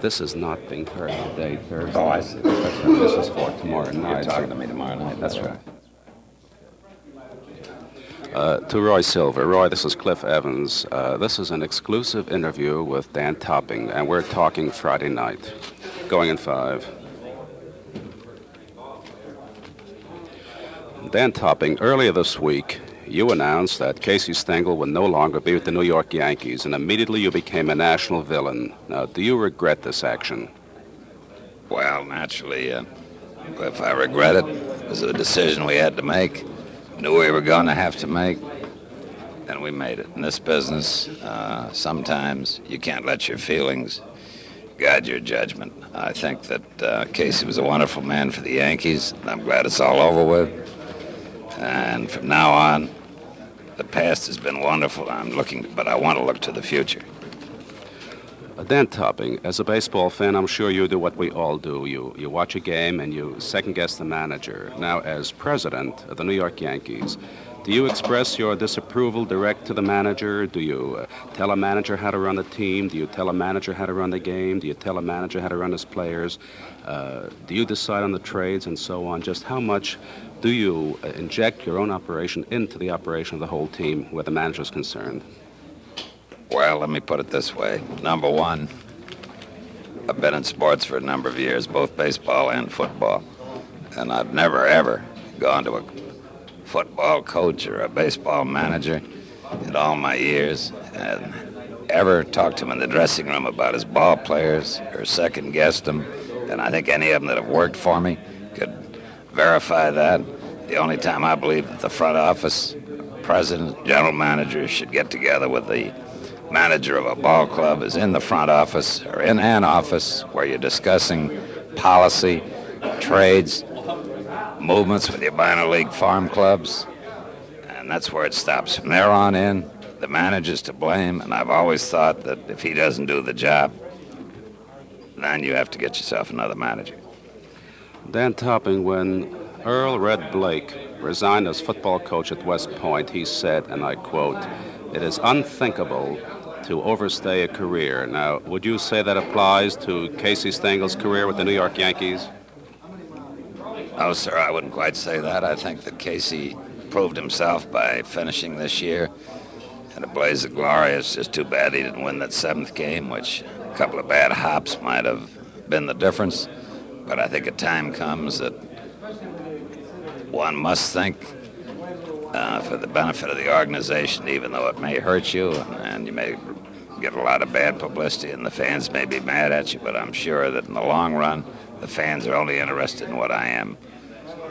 This is not being heard today, Thursday. Oh, I see. This is for tomorrow night. You're talking to me tomorrow night. That's right. To Roy Silver. Roy, this is Cliff Evans. This is an exclusive interview with DanTopping, and we're talking Friday night. Going in 5. DanTopping, earlier this week, you announced that Casey Stengel would no longer be with the New York Yankees, and immediately you became a national villain. Now, do you regret this action? Well, naturally, if I regret it, it was a decision we had to make. Knew we were going to have to make, and we made it. In this business, sometimes you can't let your feelings guide your judgment. I think that Casey was a wonderful man for the Yankees, and I'm glad it's all over with. And from now on, the past has been wonderful. But I want to look to the future. DanTopping, as a baseball fan, I'm sure you do what we all do. You watch a game and you second-guess the manager. Now, as president of the New York Yankees, do you express your disapproval direct to the manager? Do you tell a manager how to run the team? Do you tell a manager how to run the game? Do you tell a manager how to run his players? Do you decide on the trades and so on? Just how much do you inject your own operation into the operation of the whole team where the manager is concerned? Well, let me put it this way. Number one, I've been in sports for a number of years, both baseball and football. And I've never, ever gone to a football coach or a baseball manager in all my years and ever talked to him in the dressing room about his ball players or second-guessed them. And I think any of them that have worked for me could verify that. The only time I believe that the front office, president, general manager should get together with the manager of a ball club is in the front office or in an office where you're discussing policy, trades, movements with your minor league farm clubs, and that's where it stops. From there on in, the manager's to blame, and I've always thought that if he doesn't do the job, then you have to get yourself another manager. DanTopping, when Earl Red Blake resigned as football coach at West Point, he said, and I quote, "It is unthinkable to overstay a career." Now, would you say that applies to Casey Stengel's career with the New York Yankees? No, sir, I wouldn't quite say that. I think that Casey proved himself by finishing this year in a blaze of glory. It's just too bad he didn't win that 7th game, which a couple of bad hops might have been the difference. But I think a time comes that one must think for the benefit of the organization, even though it may hurt you and you may get a lot of bad publicity and the fans may be mad at you, but I'm sure that in the long run, the fans are only interested in what I am.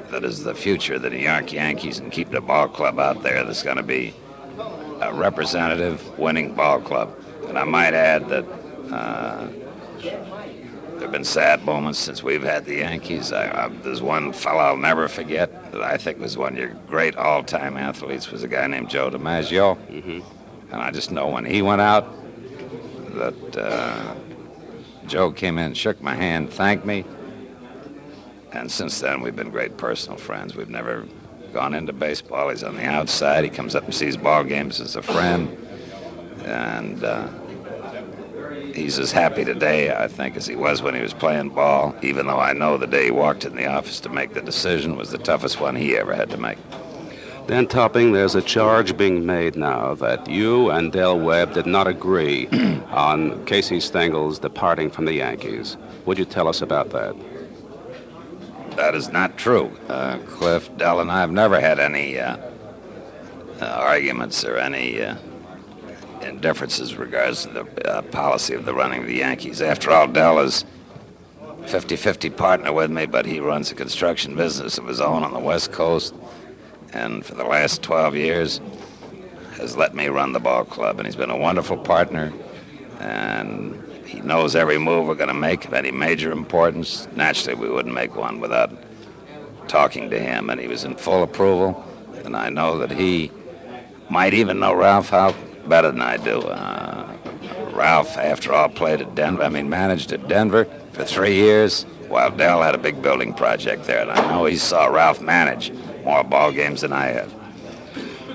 That is the future of the New York Yankees, and keep the ball club out there that's going to be a representative winning ball club. And I might add that there have been sad moments since we've had the Yankees. There's one fellow I'll never forget that I think was one of your great all-time athletes, was a guy named Joe DiMaggio. Mm-hmm. And I just know when he went out that Joe came in, shook my hand, thanked me. And since then, we've been great personal friends. We've never gone into baseball. He's on the outside. He comes up and sees ball games as a friend. And he's as happy today, I think, as he was when he was playing ball, even though I know the day he walked in the office to make the decision was the toughest one he ever had to make. DanTopping, there's a charge being made now that you and Del Webb did not agree on Casey Stengel's departing from the Yankees. Would you tell us about that? That is not true. Cliff, Del, and I have never had any arguments or any indifferences regards to the policy of the running of the Yankees. After all, Del is 50-50 partner with me, but he runs a construction business of his own on the West Coast, and for the last 12 years has let me run the ball club, and he's been a wonderful partner, and he knows every move we're going to make of any major importance. Naturally, we wouldn't make one without talking to him, and he was in full approval, and I know that he might even know Ralph Houk better than I do. Ralph, after all, managed at Denver for 3 years, while Del had a big building project there, and I know he saw Ralph manage more ball games than I have.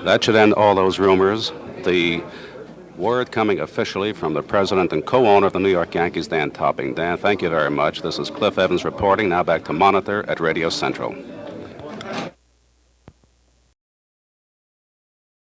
That should end all those rumors. The Word coming officially from the president and co-owner of the New York Yankees, Dan Topping. Dan, thank you very much. This is Cliff Evans reporting. Now back to Monitor at Radio Central.